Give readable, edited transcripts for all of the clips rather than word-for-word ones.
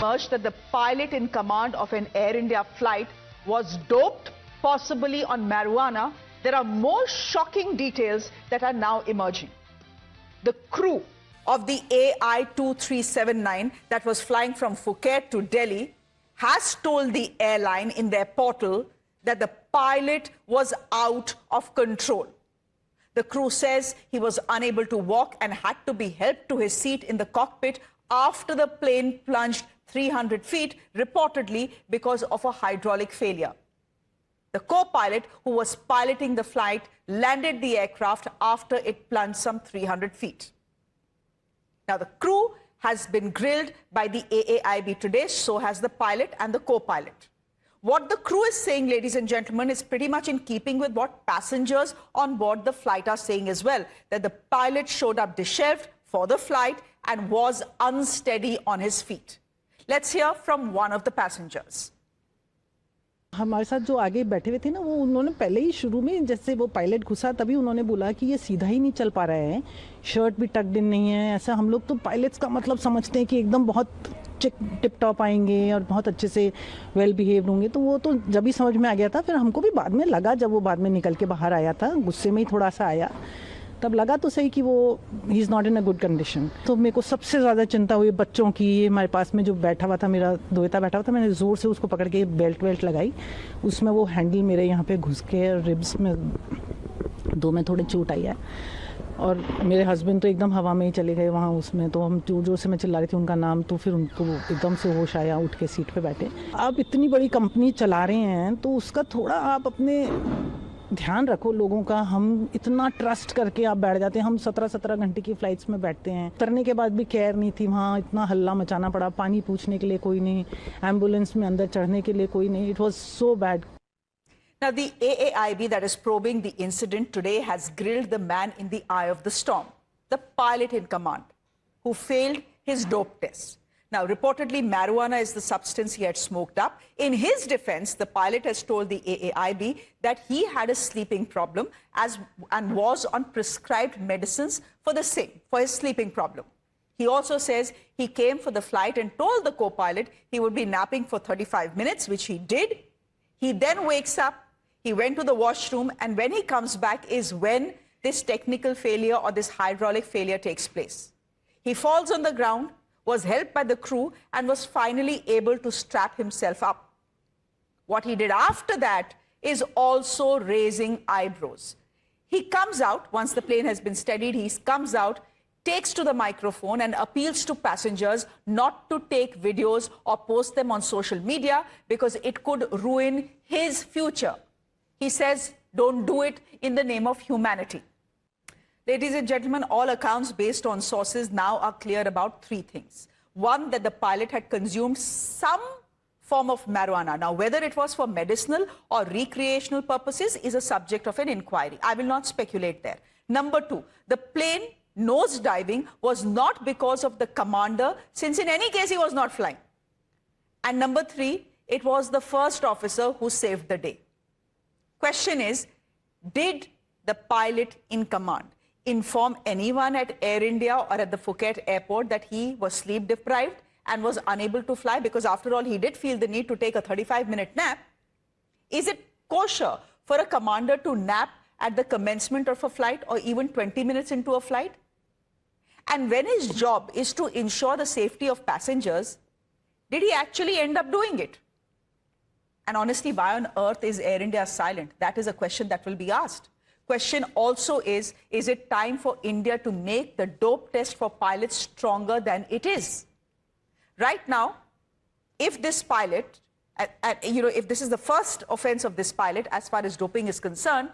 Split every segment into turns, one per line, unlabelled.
emerged that the pilot in command of an Air India flight was doped, possibly on marijuana, there are more shocking details that are now emerging. The crew of the AI-2379 that was flying from Phuket to Delhi has told the airline in their portal that the pilot was out of control. The crew says he was unable to walk and had to be helped to his seat in the cockpit after the plane plunged 300 feet, reportedly because of a hydraulic failure. The co-pilot who was piloting the flight landed the aircraft after it plunged some 300 feet. Now, the crew has been grilled by the AAIB today, so has the pilot and the co-pilot. What the crew is saying, ladies and gentlemen, is pretty much in keeping with what passengers on board the flight are saying as well, that the pilot showed up disheveled for the flight and was unsteady on his feet. Let's hear from one of the passengers.
हमारे साथ जो आगे बैठे हुए थे ना, वो उन्होंने पहले ही शुरू में जैसे वो पायलट घुसा तभी उन्होंने बोला कि ये सीधा ही नहीं चल पा रहा है, शर्ट भी टक्ड इन नहीं है। ऐसा हम लोग तो पायलट्स का मतलब समझते हैं कि एकदम बहुत टिप टॉप आएंगे और बहुत अच्छे से वेल बिहेव्ड होंगे, तो वो तो जब ही समझ में आ गया था। फिर हमको भी बाद में लगा, जब वो बाद में निकल के बाहर आया था, गुस्से में ही थोड़ा सा आया, तब लगा तो सही कि वो he is not in a good condition. तो मेरे को सबसे ज़्यादा चिंता हुई बच्चों की। हमारे पास में जो बैठा हुआ था, मेरा दोता बैठा हुआ था, मैंने ज़ोर से उसको पकड़ के बेल्ट लगाई, उसमें वो हैंडल मेरे यहाँ पे घुस के रिब्स में दो में थोड़े चोट आई है। और मेरे हस्बैंड तो एकदम हवा में ही चले गए वहाँ उसमें, तो हम जोर जोर से मैं चिल्ला रही थी उनका नाम, तो फिर उनको एकदम से होश आया, उठ के सीट पे बैठे। आप इतनी बड़ी कंपनी चला रहे हैं तो उसका थोड़ा आप अपने ध्यान रखो लोगों का। हम इतना ट्रस्ट करके आप बैठ जाते हैं, हम 17-17 घंटे की फ्लाइट्स में बैठते हैं। उतरने के बाद भी केयर नहीं थी वहाँ, इतना हल्ला मचाना पड़ा, पानी पूछने के लिए कोई नहीं, एम्बुलेंस में अंदर चढ़ने के लिए कोई नहीं। It was so bad.
Now, the AAIB that is probing the incident today has grilled the man in the eye of the storm, the pilot in command, who failed his dope test. Now, reportedly, marijuana is the substance he had smoked up. In his defense, the pilot has told the AAIB that he had a sleeping problem and was on prescribed medicines for the same, for his sleeping problem. He also says he came for the flight and told the co-pilot he would be napping for 35 minutes, which he did. He then wakes up, he went to the washroom, and when he comes back is when this technical failure or this hydraulic failure takes place. He falls on the ground, was helped by the crew, and was finally able to strap himself up. What he did after that is also raising eyebrows. He comes out, once the plane has been steadied, he comes out, takes to the microphone and appeals to passengers not to take videos or post them on social media because it could ruin his future. He says, don't do it in the name of humanity. Ladies and gentlemen, all accounts based on sources now are clear about three things. One, that the pilot had consumed some form of marijuana. Now, whether it was for medicinal or recreational purposes is a subject of an inquiry. I will not speculate there. Number two, the plane nose diving was not because of the commander, since in any case he was not flying. And number three, it was the first officer who saved the day. Question is, did the pilot in command inform anyone at Air India or at the Phuket airport that he was sleep deprived and was unable to fly? Because after all, he did feel the need to take a 35-minute nap. Is it kosher for a commander to nap at the commencement of a flight or even 20 minutes into a flight? And when his job is to ensure the safety of passengers, did he actually end up doing it? And honestly, why on earth is Air India silent? That is a question that will be asked. Question also is it time for India to make the dope test for pilots stronger than it is? Right now, if this pilot, if this is the first offense of this pilot as far as doping is concerned,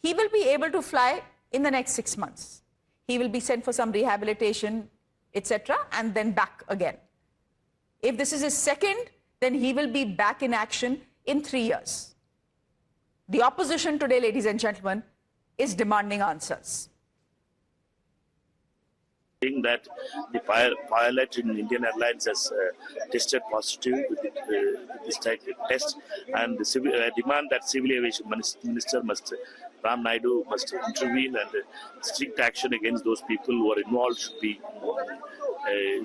he will be able to fly in the next 6 months. He will be sent for some rehabilitation, etc., and then back again. If this is his second, then he will be back in action in 3 years. The opposition today, ladies and gentlemen, is demanding answers.
That the pilot in Indian Airlines has tested positive with this type of test, and the demand that Civil Aviation Minister Ram Naidu must intervene, and strict action against those people who are involved should be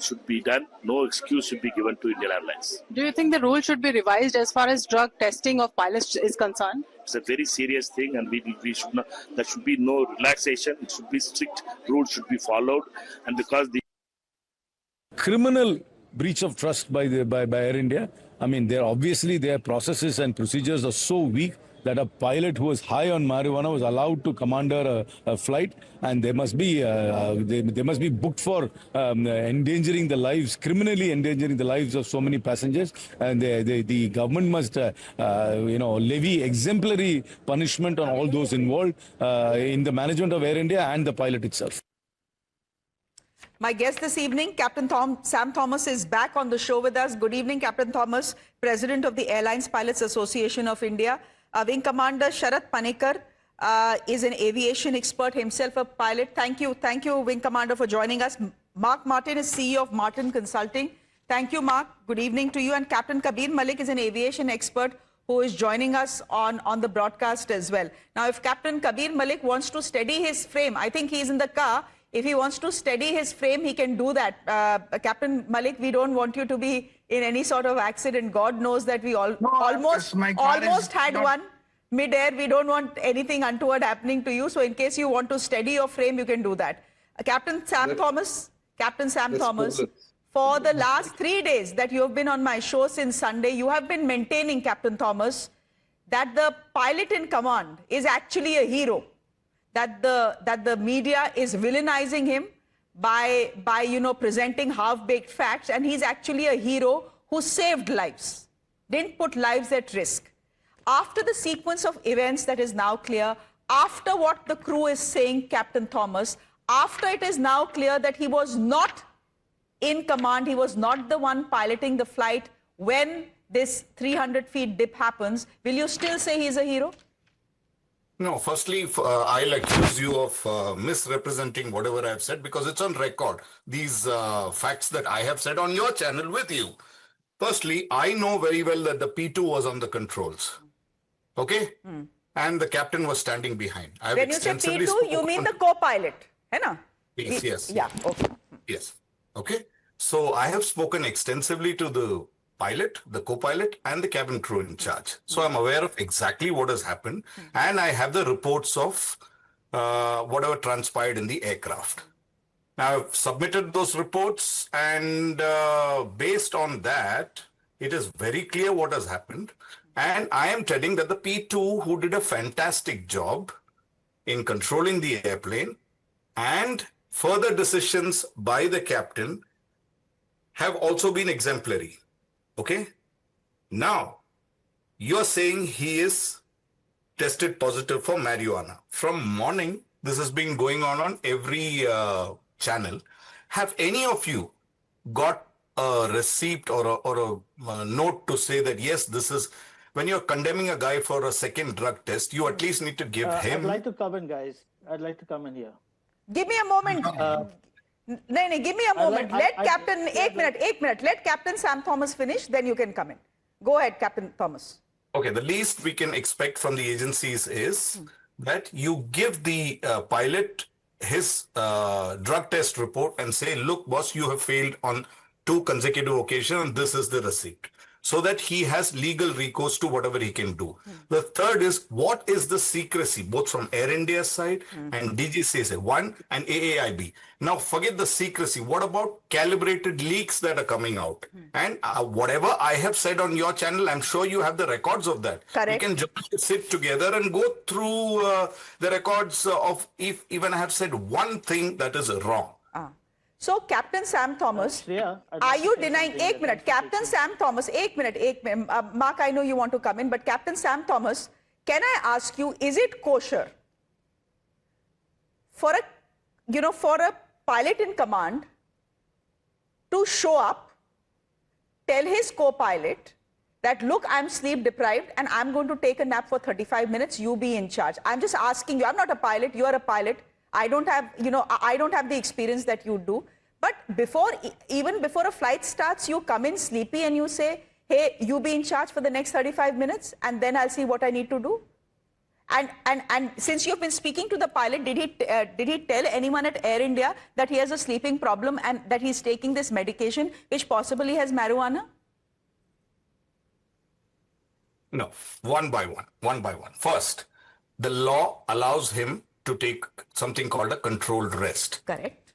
should be done. No excuse should be given to Indian Airlines.
Do you think the rule should be revised as far as drug testing of pilots is concerned?
It's a very serious thing, and we should not. There should be no relaxation. It should be strict. Rules should be followed, and because the
criminal breach of trust by Air India. I mean, their processes and procedures are so weak that a pilot who was high on marijuana was allowed to commander a flight, and they must be booked for endangering the lives, criminally endangering the lives of so many passengers. And the government must levy exemplary punishment on all those involved in the management of Air India and the pilot itself.
My guest this evening, Captain Sam Thomas, is back on the show with us. Good evening, Captain Thomas, President of the Airlines Pilots Association of India. Wing Commander Sharath Panikkar is an aviation expert, himself a pilot. Thank you, Wing Commander, for joining us. Mark Martin is CEO of Martin Consulting. Thank you, Mark. Good evening to you. And Captain Kabir Malik is an aviation expert who is joining us on the broadcast as well. Now, if Captain Kabir Malik wants to steady his frame, I think he's in the car. If he wants to steady his frame, he can do that. Captain Malik, we don't want you to be in any sort of accident. God knows that we almost had one mid-air. We don't want anything untoward happening to you. So in case you want to steady your frame, you can do that. Captain Sam Thomas, for the last 3 days that you have been on my show since Sunday, you have been maintaining, Captain Thomas, that the pilot in command is actually a hero. That the media is villainizing him by presenting half-baked facts, and he's actually a hero who saved lives, didn't put lives at risk. After the sequence of events that is now clear, after what the crew is saying, Captain Thomas, after it is now clear that he was not in command, he was not the one piloting the flight when this 300 feet dip happens, will you still say he's a hero?
No, firstly, I'll accuse you of misrepresenting whatever I've said because it's on record. These facts that I have said on your channel with you. Firstly, I know very well that the P2 was on the controls. Okay? And the captain was standing behind.
When you say P2, you mean the co-pilot, hai na?
Yes.
Yeah, okay.
Yes. Okay? So I have spoken extensively to the pilot, the co-pilot, and the cabin crew in charge. So I'm aware of exactly what has happened, and I have the reports of whatever transpired in the aircraft. Now, I've submitted those reports, and based on that, it is very clear what has happened. And I am telling that the P2, who did a fantastic job in controlling the airplane, and further decisions by the captain have also been exemplary. Okay? Now, you're saying he is tested positive for marijuana. From morning, this has been going on every channel. Have any of you got a receipt or a note to say that, yes, this is, when you're condemning a guy for a second drug test, you at least need to give him...
I'd like to come in, guys. I'd like to come in here.
Give me a moment. No, give me a moment. Let Captain Sam Thomas finish, then you can come in. Go ahead, Captain Thomas.
Okay, the least we can expect from the agencies is that you give the pilot his drug test report and say, look, boss, you have failed on 2 consecutive occasions, and this is the receipt. So that he has legal recourse to whatever he can do. The third is, what is the secrecy, both from Air India's side and DGCA, one, and AAIB. Now, forget the secrecy. What about calibrated leaks that are coming out? And whatever I have said on your channel, I'm sure you have the records of that.
Correct.
We can just sit together and go through the records of if even I have said one thing that is wrong.
So, Captain Sam Thomas,
Shreya,
are you denying... Ek minute, Captain Sam Thomas, ek minute. Mark, I know you want to come in, but Captain Sam Thomas, can I ask you, is it kosher for a pilot in command to show up, tell his co-pilot that, look, I'm sleep deprived and I'm going to take a nap for 35 minutes, you be in charge. I'm just asking you, I'm not a pilot, you are a pilot. I don't have, I don't have the experience that you do. But even before a flight starts, you come in sleepy and you say, hey, you be in charge for the next 35 minutes and then I'll see what I need to do. And since you've been speaking to the pilot, did he tell anyone at Air India that he has a sleeping problem and that he's taking this medication which possibly has marijuana?
No, one by one. First, the law allows him to take something called a controlled rest.
Correct.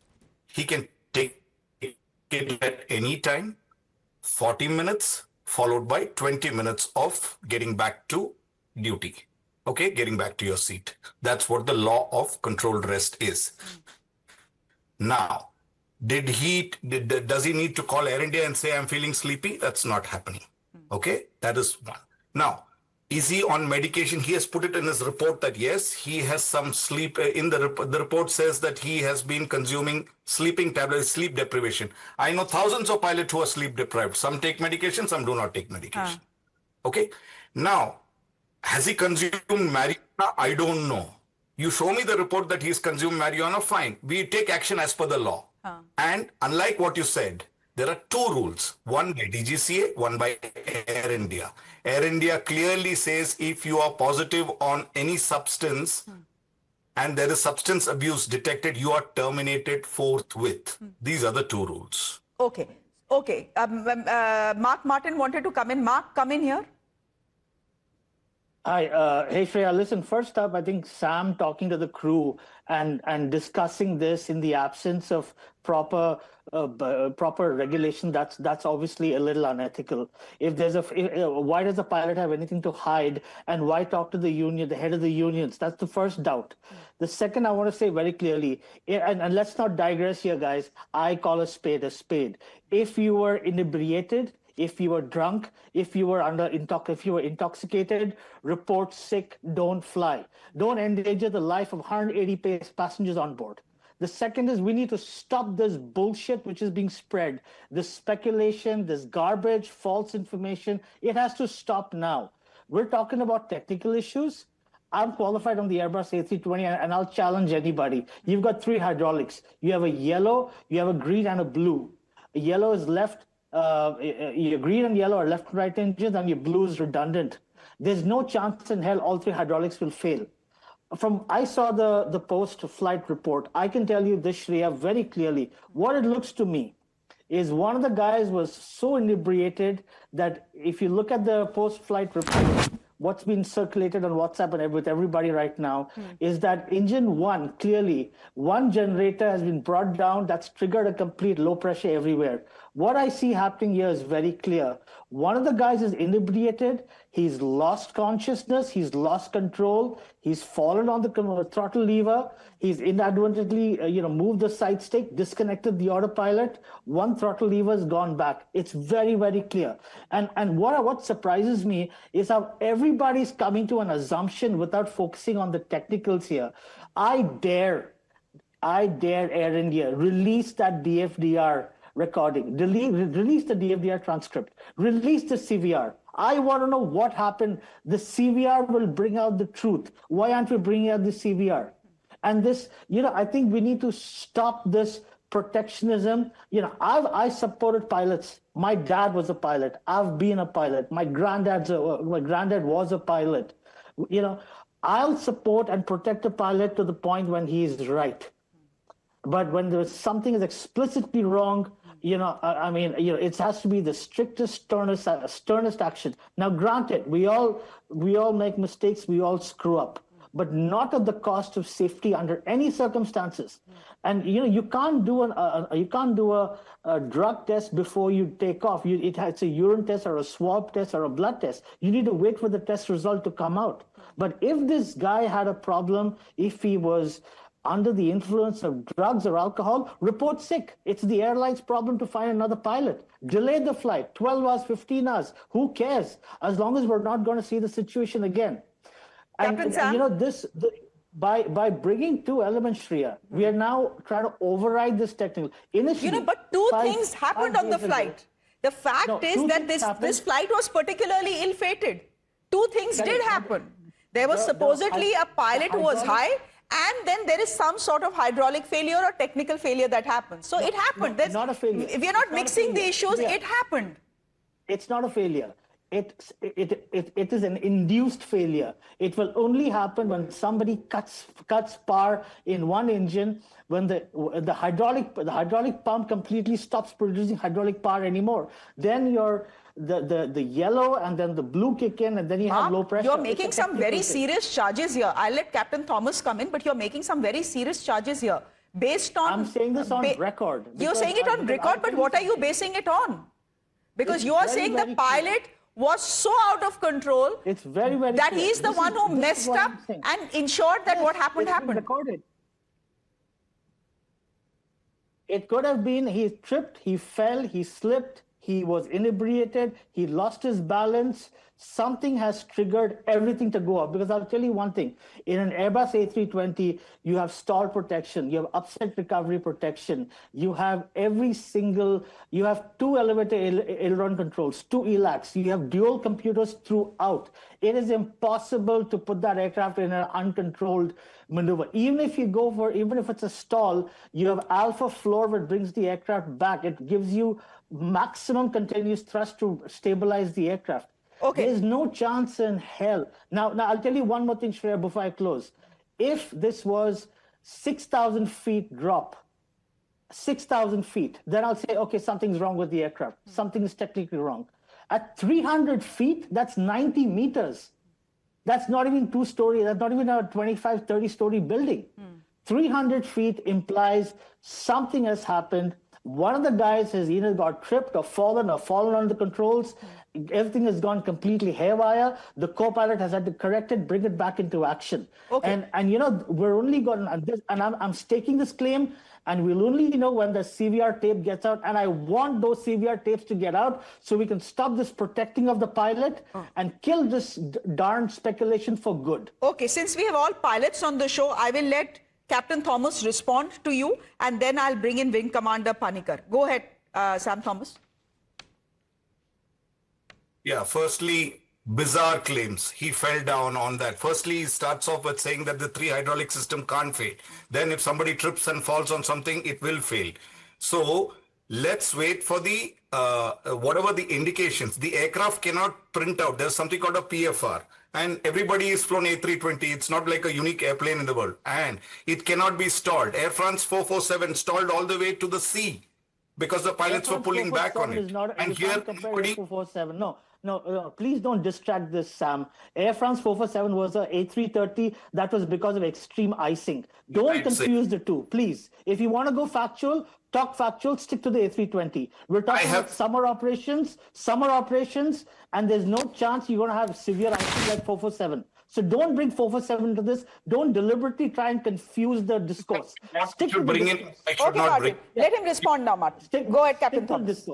He can take it at any time, 40 minutes, followed by 20 minutes of getting back to duty. Okay, getting back to your seat. That's what the law of controlled rest is. Now, does he need to call Air India and say, I'm feeling sleepy? That's not happening. Okay, that is one. Now, is he on medication? He has put it in his report that yes, he has some sleep. The report says that he has been consuming sleeping tablets, sleep deprivation. I know thousands of pilots who are sleep deprived. Some take medication, some do not take medication. Okay, now, has he consumed marijuana? I don't know. You show me the report that he's consumed marijuana, fine. We take action as per the law. And unlike what you said, there are two rules, one by DGCA, one by Air India. Air India clearly says if you are positive on any substance and there is substance abuse detected, you are terminated forthwith. These are the two rules.
Okay. Mark Martin wanted to come in. Mark, come in here.
Hi, hey Shreya, listen, first up, I think Sam talking to the crew and discussing this in the absence of proper regulation, that's obviously a little unethical. If there's why does the pilot have anything to hide, and why talk to the union, the head of the unions? That's the first doubt. The second, I want to say very clearly, and let's not digress here, guys, I call a spade a spade. If you were inebriated, if you were drunk, if you were intoxicated, report sick, don't fly. Don't endanger the life of 180 passengers on board. The second is we need to stop this bullshit which is being spread. This speculation, this garbage, false information, it has to stop now. We're talking about technical issues. I'm qualified on the Airbus A320 and I'll challenge anybody. You've got three hydraulics. You have a yellow, you have a green and a blue. A yellow is left. Your green and yellow are left and right engines, and your blue is redundant. There's no chance in hell all three hydraulics will fail. I saw the post-flight report. I can tell you this, Shreya, very clearly. What it looks to me is one of the guys was so inebriated that if you look at the post-flight report, what's been circulated on WhatsApp and with everybody right now is that engine one, clearly, one generator has been brought down. That's triggered a complete low pressure everywhere. What I see happening here is very clear. One of the guys is inebriated. He's lost consciousness. He's lost control. He's fallen on the throttle lever. He's inadvertently, moved the side stick, disconnected the autopilot. One throttle lever has gone back. It's very, very clear. And what surprises me is how everybody's coming to an assumption without focusing on the technicals here. I dare Air India, release that DFDR recording, release the DFDR transcript, release the CVR. I want to know what happened. The CVR will bring out the truth. Why aren't we bringing out the CVR? And this, I think we need to stop this protectionism. I supported pilots. My dad was a pilot. I've been a pilot. My granddad was a pilot. I'll support and protect a pilot to the point when he is right. But when there's something is explicitly wrong, it has to be the strictest, sternest action. Now, granted, we all make mistakes, we all screw up, but not at the cost of safety under any circumstances. And you can't do a drug test before you take off. It's a urine test or a swab test or a blood test. You need to wait for the test result to come out. But if this guy had a problem, if he was under the influence of drugs or alcohol, report sick. It's the airline's problem to find another pilot. Delay the flight, 12 hours, 15 hours. Who cares? As long as we're not going to see the situation again. And by bringing two elements, Shreya, we are now trying to override this technical. Initially,
but two things happened on the flight. The fact is that this flight was particularly ill-fated. Two things did happen. There was supposedly a pilot who was high, and then there is some sort of hydraulic failure or technical failure that happens. So it happened.
Not a failure.
If you're not mixing the issues, it happened.
It's not a failure. it is an induced failure. It will only happen when somebody cuts power in one engine, when the hydraulic pump completely stops producing hydraulic power anymore. Then the yellow and then the blue kick in, and then you have low pressure.
You're making some very serious charges here. I'll let Captain Thomas come in, but you're making some very serious charges here. Based on...
I'm saying this on record.
You're saying it on record, but what are you basing it on? Because you are saying the pilot was so out of control that he's the one who messed up and ensured that what happened happened.
Recorded. It could have been he tripped, he fell, he slipped, he was inebriated, he lost his balance. Something has triggered everything to go up. Because I'll tell you one thing, in an Airbus A320, you have stall protection, you have upset recovery protection, you have you have 2 elevator aileron controls, 2 ELACs, you have dual computers throughout. It is impossible to put that aircraft in an uncontrolled maneuver. Even if it's a stall, you have alpha floor that brings the aircraft back. It gives you maximum continuous thrust to stabilize the aircraft.
Okay.
There's no chance in hell. Now I'll tell you one more thing, Shreya, before I close. If this was 6,000 feet drop, 6,000 feet, then I'll say, okay, something's wrong with the aircraft. Something is technically wrong. At 300 feet, that's 90 meters. That's not even 2-story. That's not even a 25, 30-story building. 300 feet implies something has happened. One of the guys has either got tripped or fallen on the controls. Everything has gone completely haywire. The co-pilot has had to correct it, bring it back into action.
Okay.
And we're only going, and I'm staking this claim, and we'll only know when the CVR tape gets out. And I want those CVR tapes to get out so we can stop this protecting of the pilot and kill this darn speculation for good.
Okay, since we have all pilots on the show, I will let Captain Thomas respond to you, and then I'll bring in Wing Commander Panikkar. Go ahead, Sam Thomas.
Yeah, firstly, bizarre claims. He fell down on that. Firstly, he starts off with saying that the 3 hydraulic system can't fail. Then if somebody trips and falls on something, it will fail. So let's wait for the, whatever the indications. The aircraft cannot print out. There's something called a PFR. And everybody is flown A320. It's not like a unique airplane in the world. And it cannot be stalled. Air France 447 stalled all the way to the sea because the pilots were pulling back on it.
And here, 447. No, please don't distract this, Sam. Air France 447 was a A330. That was because of extreme icing. Don't confuse the two, please. If you want to go factual, talk factual, stick to the A320. We're talking about summer operations, and there's no chance you're going to have severe icing like 447. So don't bring 447 to this. Don't deliberately try and confuse the discourse. Stick to the discourse.
Okay, Martin. Let him respond now, Martin. Go ahead, Captain Thomas.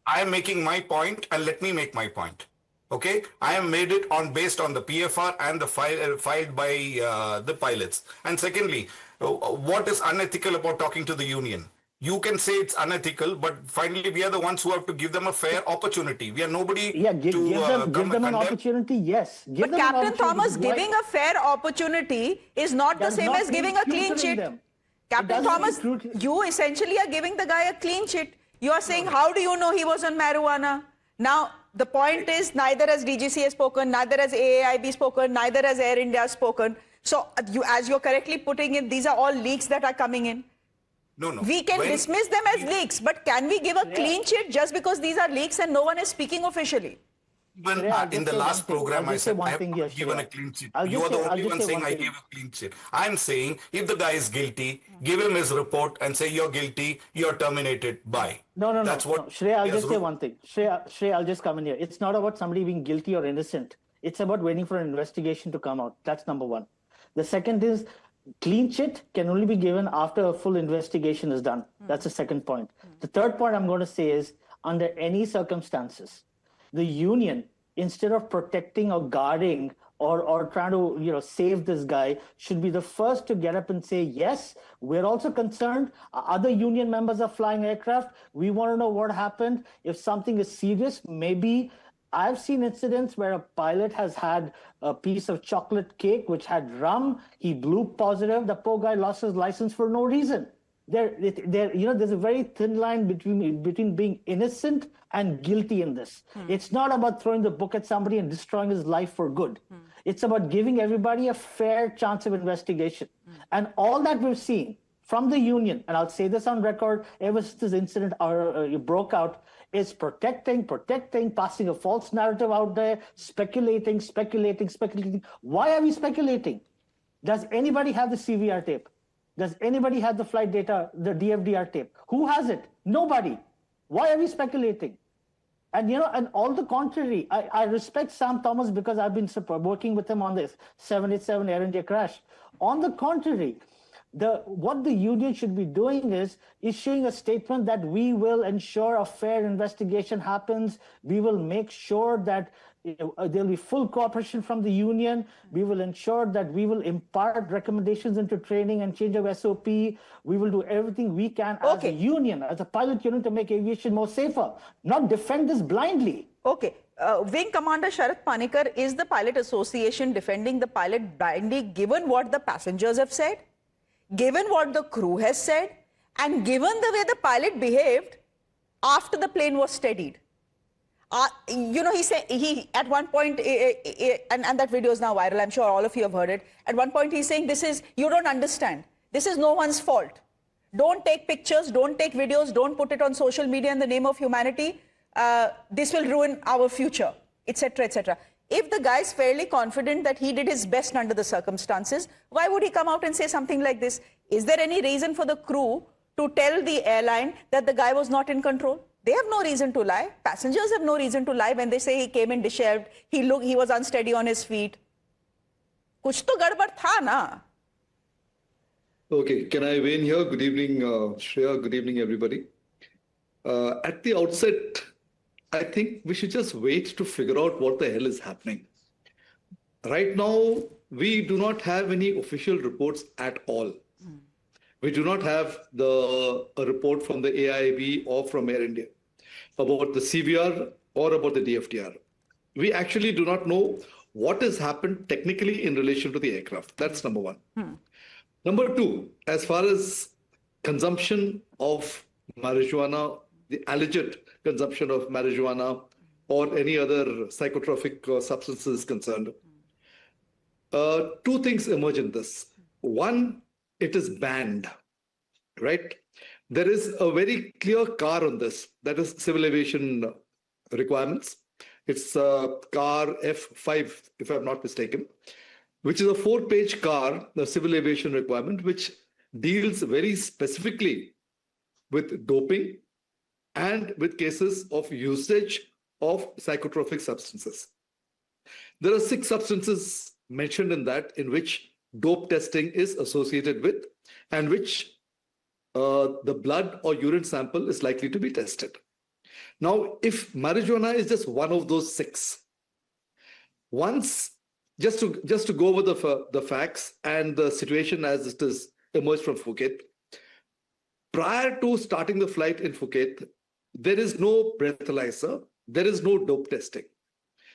I am making my point, and let me make my point. Okay, I have made it based on the PFR and the filed by the pilots. And secondly, what is unethical about talking to the union? You can say it's unethical, but finally we are the ones who have to give them a fair opportunity. We are nobody
give them an opportunity, yes.
But Captain Thomas, giving a fair opportunity is not the same as giving a clean sheet. Captain Thomas, you essentially are giving the guy a clean sheet. You are saying, how do you know he was on marijuana? Now, the point is, neither has DGC has spoken, neither has AAIB spoken, neither has Air India spoken. So, as you're correctly putting it, these are all leaks that are coming in.
No.
We can dismiss them as leaks, but can we give a clean sheet just because these are leaks and no one is speaking officially?
Even in the last program, I said I have not given a clean sheet. You are the only one saying I gave a clean sheet. I'm saying if the guy is guilty, give him his report and say you're guilty, you're terminated. Bye.
No. That's what Shreya, I'll just say one thing. Shreya, I'll just come in here. It's not about somebody being guilty or innocent. It's about waiting for an investigation to come out. That's number one. The second is clean sheet can only be given after a full investigation is done. That's the second point. The third point I'm going to say is under any circumstances, the union, instead of protecting or guarding or trying to save this guy, should be the first to get up and say, yes, we're also concerned. Other union members are flying aircraft. We want to know what happened. If something is serious, maybe I've seen incidents where a pilot has had a piece of chocolate cake which had rum. He blew positive. The poor guy lost his license for no reason. There's a very thin line between being innocent and guilty in this. It's not about throwing the book at somebody and destroying his life for good. It's about giving everybody a fair chance of investigation. And all that we've seen from the union, and I'll say this on record, ever since this incident broke out, is protecting, passing a false narrative out there, speculating. Why are we speculating? Does anybody have the CVR tape? Does anybody have the flight data, the DFDR tape? Who has it? Nobody. Why are we speculating? And and all the contrary, I respect Sam Thomas because I've been working with him on this 787 Air India crash. On the contrary, what the union should be doing is issuing a statement that we will ensure a fair investigation happens. We will make sure that there'll be full cooperation from the union. We will ensure that we will impart recommendations into training and change of SOP. We will do everything we can as a union, as a pilot union, to make aviation more safer, not defend this blindly.
Okay. Wing Commander Sharath Panikkar, is the Pilot Association defending the pilot blindly given what the passengers have said, given what the crew has said, and given the way the pilot behaved after the plane was steadied? He said, at one point, and that video is now viral, I'm sure all of you have heard it. At one point, he's saying, you don't understand. This is no one's fault. Don't take pictures, don't take videos, don't put it on social media in the name of humanity. This will ruin our future, etc., etc. If the guy is fairly confident that he did his best under the circumstances, why would he come out and say something like this? Is there any reason for the crew to tell the airline that the guy was not in control? They have no reason to lie. Passengers have no reason to lie when they say he came in disheveled, he was unsteady on his feet. Kuch to gadbad tha na.
Okay, can I weigh in here? Good evening, Shreya. Good evening, everybody. At the outset, I think we should just wait to figure out what the hell is happening. Right now, we do not have any official reports at all. We do not have a report from the AIB or from Air India about the CVR or about the DFDR. We actually do not know what has happened technically in relation to the aircraft. That's number one. Number two, as far as consumption of marijuana, the alleged consumption of marijuana or any other psychotropic substances is concerned, two things emerge in this. One, it is banned, right? There is a very clear car on this, that is civil aviation requirements. It's car F5, if I'm not mistaken, which is a 4-page car, the civil aviation requirement, which deals very specifically with doping and with cases of usage of psychotropic substances. There are 6 substances mentioned in that in which dope testing is associated with and which the blood or urine sample is likely to be tested. Now, if marijuana is just one of those 6, once, just to go over the facts and the situation as it is emerged from Phuket, prior to starting the flight in Phuket, there is no breathalyzer, there is no dope testing.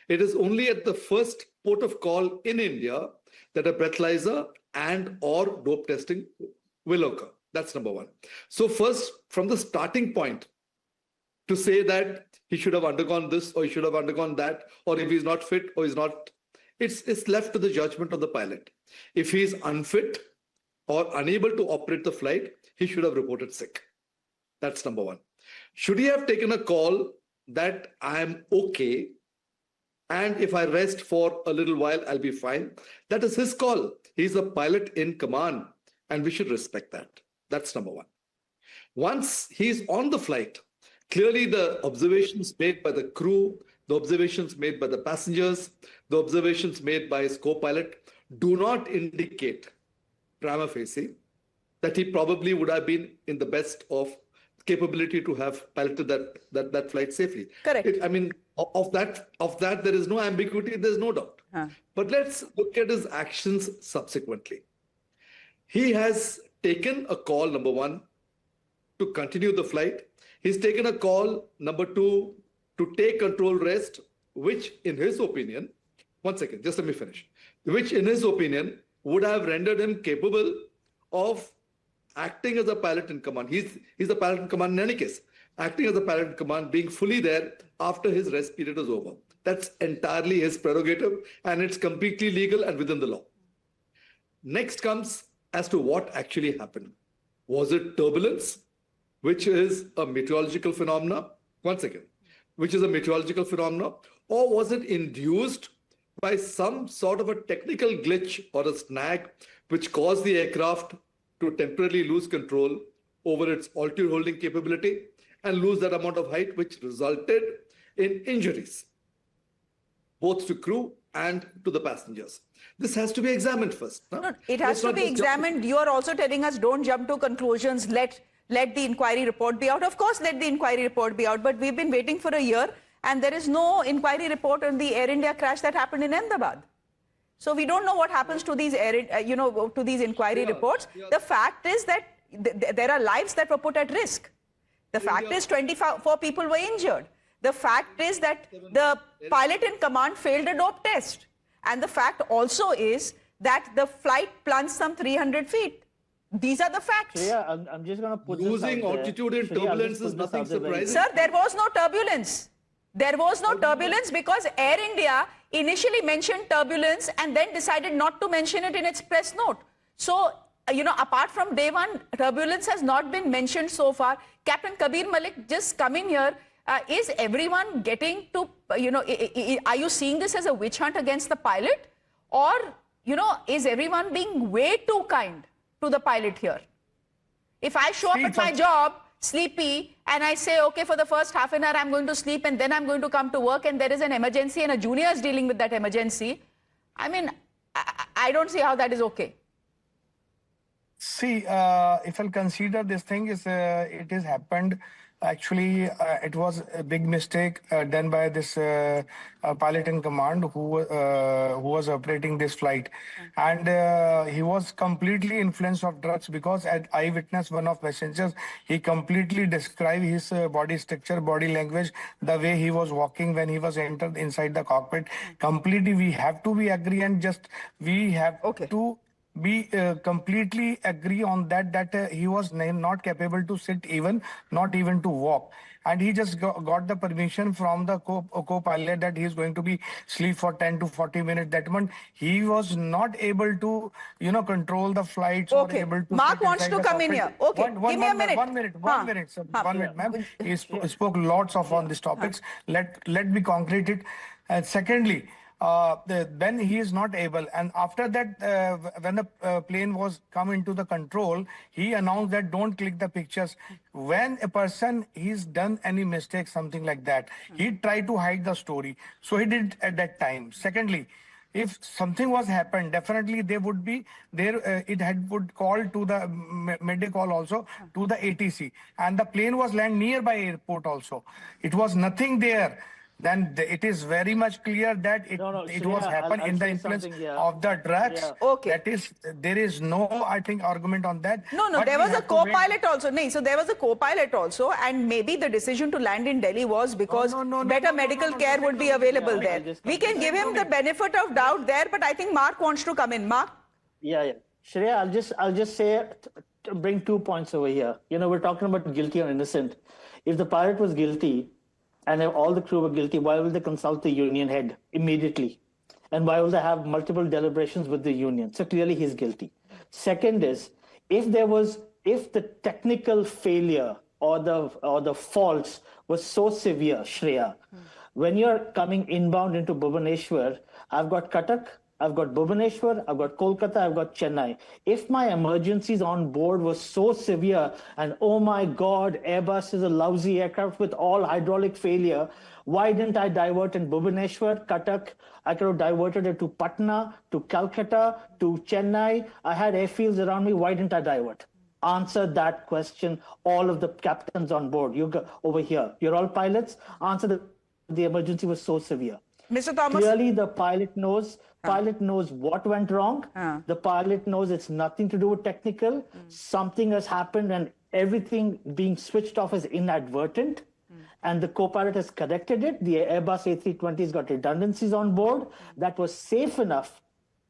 It is only at the first port of call in India that a breathalyzer and or dope testing will occur. That's number one. So first, from the starting point, to say that he should have undergone this or he should have undergone that, or if he's not fit or he's not, it's left to the judgment of the pilot. If he's unfit or unable to operate the flight, he should have reported sick. That's number one. Should he have taken a call that I'm okay, and if I rest for a little while, I'll be fine? That is his call. He's a pilot in command, and we should respect that. That's number one. Once he's on the flight, clearly the observations made by the crew, the observations made by the passengers, the observations made by his co-pilot do not indicate prima facie that he probably would have been in the best of capability to have piloted that flight safely.
Correct.
I mean, of that, there is no ambiguity, there's no doubt. But let's look at his actions subsequently. He has taken a call, number one, to continue the flight. He's taken a call, number two, to take control rest, which in his opinion, one second, just let me finish, which in his opinion would have rendered him capable of acting as a pilot in command. He's the pilot in command in any case. Acting as a pilot in command, being fully there after his rest period is over. That's entirely his prerogative, and it's completely legal and within the law. Next comes as to what actually happened. Was it turbulence, which is a meteorological phenomena? One second. Which is a meteorological phenomena? Or was it induced by some sort of a technical glitch or a snag which caused the aircraft to temporarily lose control over its altitude holding capability and lose that amount of height, which resulted in injuries, both to crew and to the passengers? This has to be examined first.
No, it has to be examined. You are also telling us don't jump to conclusions. Let the inquiry report be out. Of course, let the inquiry report be out. But we've been waiting for a year, and there is no inquiry report on the Air India crash that happened in Ahmedabad. So we don't know what happens to these to these inquiry reports. The fact is that there are lives that were put at risk. The fact is 24 people were injured. The fact is that the pilot in command failed a dope test. And the fact also is that the flight plunged some 300 feet. These are the facts.
Shreya, I'm just going to put
losing altitude in turbulence is nothing surprising.
Sir, there was no turbulence. There was no turbulence because Air India initially mentioned turbulence and then decided not to mention it in its press note. So, apart from day one, turbulence has not been mentioned so far. Captain Kabir Malik, just coming here, is everyone getting to, are you seeing this as a witch hunt against the pilot? Or, is everyone being way too kind to the pilot here? If I show up at my job, sleepy, and I say, okay, for the first half an hour, I'm going to sleep and then I'm going to come to work and there is an emergency and a junior is dealing with that emergency, I mean, I don't see how that is okay.
See, if I'll consider this thing, it has happened. Actually, it was a big mistake done by this pilot in command who was operating this flight. And he was completely influenced of drugs because I witnessed one of passengers. He completely described his body structure, body language, the way he was walking when he was entered inside the cockpit. Completely, we have to be agree and we have to be completely agree on that he was not capable to sit even, not even to walk. And he just got the permission from the co-pilot that he is going to be sleep for 10 to 40 minutes. That month, he was not able to, control the flights or able to.
Mark wants to come in here. Okay, give me a minute.
One minute, ma'am. He spoke lots on these topics. Let me concrete it. And secondly, then he is not able, and after that when the plane was come into the control, he announced that don't click the pictures. When a person he's done any mistake, something like that, he tried to hide the story, so he did at that time. Secondly, if something was happened, definitely they would be there. Would call to the midday call also to the ATC, and the plane was land nearby airport also. It was nothing there. Then it is very much clear that it was happened in the influence of the drugs.
Yeah. Okay.
That is, there is no, I think, argument on that.
No, there was a co-pilot also. No, so there was a co-pilot also, and maybe the decision to land in Delhi was because better medical care would be available there. We can give him the benefit of doubt there, but I think Mark wants to come in. Mark?
Yeah. Shreya, I'll just say, bring 2 points over here. We're talking about guilty or innocent. If the pilot was guilty, and if all the crew were guilty, why will they consult the union head immediately? And why will they have multiple deliberations with the union? So clearly he's guilty. Second is, if the technical failure or the faults was so severe, Shreya, when you're coming inbound into Bhubaneswar, I've got Cuttack, I've got Bhubaneswar, I've got Kolkata, I've got Chennai. If my emergencies on board was so severe and, oh my God, Airbus is a lousy aircraft with all hydraulic failure, why didn't I divert in Bhubaneswar, Cuttack? I could have diverted it to Patna, to Calcutta, to Chennai. I had airfields around me. Why didn't I divert? Answer that question, all of the captains on board. You go over here. You're all pilots. Answer the emergency was so severe.
Mr. Thomas?
Clearly, the pilot knows what went wrong. The pilot knows it's nothing to do with technical. Something has happened and everything being switched off is inadvertent. And the co-pilot has corrected it. The Airbus A320's got redundancies on board. That was safe enough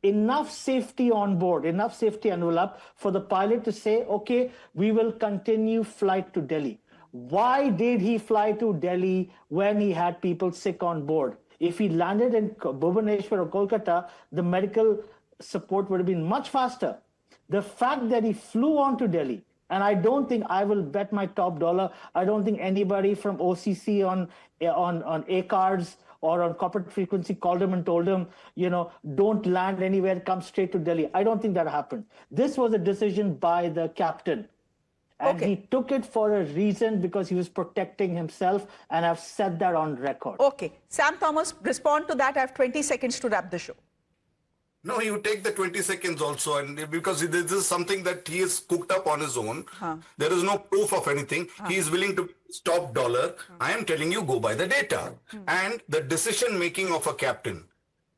enough safety on board, enough safety envelope for the pilot to say, okay, we will continue flight to Delhi. Why did he fly to Delhi when he had people sick on board? If he landed in Bhubaneswar or Kolkata, the medical support would have been much faster. The fact that he flew on to Delhi, and I don't think, I will bet my top dollar, I don't think anybody from OCC on A cards or on corporate frequency called him and told him, don't land anywhere, come straight to Delhi. I don't think that happened. This was a decision by the captain. And he took it for a reason, because he was protecting himself, and I've said that on record.
Okay. Sam Thomas, respond to that. I have 20 seconds to wrap the show.
No, you take the 20 seconds also, and because this is something that he has cooked up on his own. There is no proof of anything. He is willing to stop dollar. I am telling you, go by the data. And the decision making of a captain.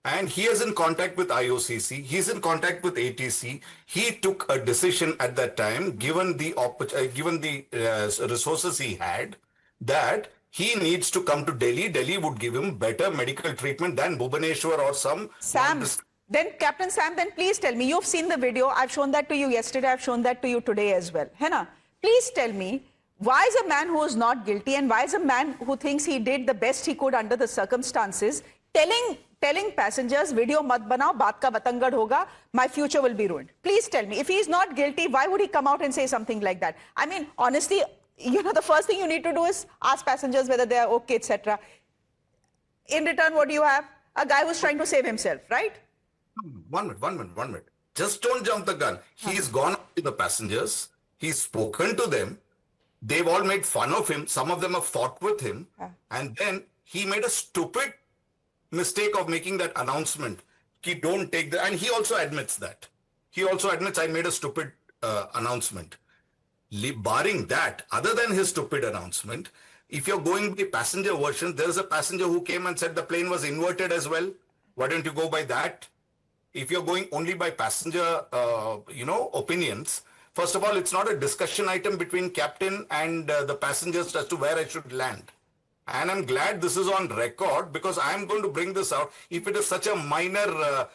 And he is in contact with IOCC. He's in contact with ATC. He took a decision at that time, given the resources he had, that he needs to come to Delhi. Delhi would give him better medical treatment than Bhubaneswar or some.
Sam, then Captain Sam, then please tell me, you've seen the video. I've shown that to you yesterday. I've shown that to you today as well. Henna, please tell me, why is a man who is not guilty, and why is a man who thinks he did the best he could under the circumstances telling passengers, video mat banao, baat ka batangad hoga, my future will be ruined. Please tell me, if he is not guilty, why would he come out and say something like that? I mean, honestly, the first thing you need to do is ask passengers whether they are okay, etc. In return, what do you have? A guy who's trying to save himself, right?
One minute. Just don't jump the gun. He's gone up to the passengers. He's spoken to them. They've all made fun of him. Some of them have fought with him. And then he made a stupid mistake of making that announcement. He don't take the, and he also admits that. He also admits, I made a stupid announcement. Barring that, other than his stupid announcement, if you're going by passenger version, there's a passenger who came and said the plane was inverted as well. Why don't you go by that? If you're going only by passenger, opinions, first of all, it's not a discussion item between captain and the passengers as to where I should land. And I'm glad this is on record, because I'm going to bring this out. If it is such a minor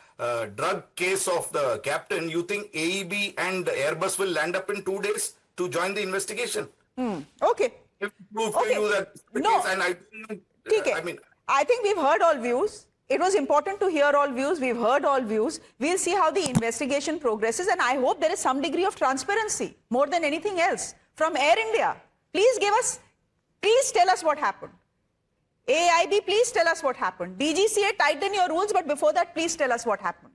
drug case of the captain, you think AEB and Airbus will land up in 2 days to join the investigation?
Okay.
If proof to you that
no.
Case, and
I think we've heard all views. It was important to hear all views. We've heard all views. We'll see how the investigation progresses, and I hope there is some degree of transparency, more than anything else, from Air India. Please tell us what happened. AIB, please tell us what happened. DGCA, tighten your rules, but before that, please tell us what happened.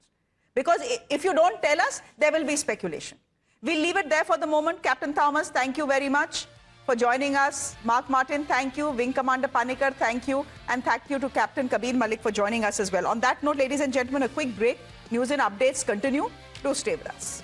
Because if you don't tell us, there will be speculation. We'll leave it there for the moment. Captain Thomas, thank you very much for joining us. Mark Martin, thank you. Wing Commander Panikkar, thank you. And thank you to Captain Kabir Malik for joining us as well. On that note, ladies and gentlemen, a quick break. News and updates continue. Do stay with us.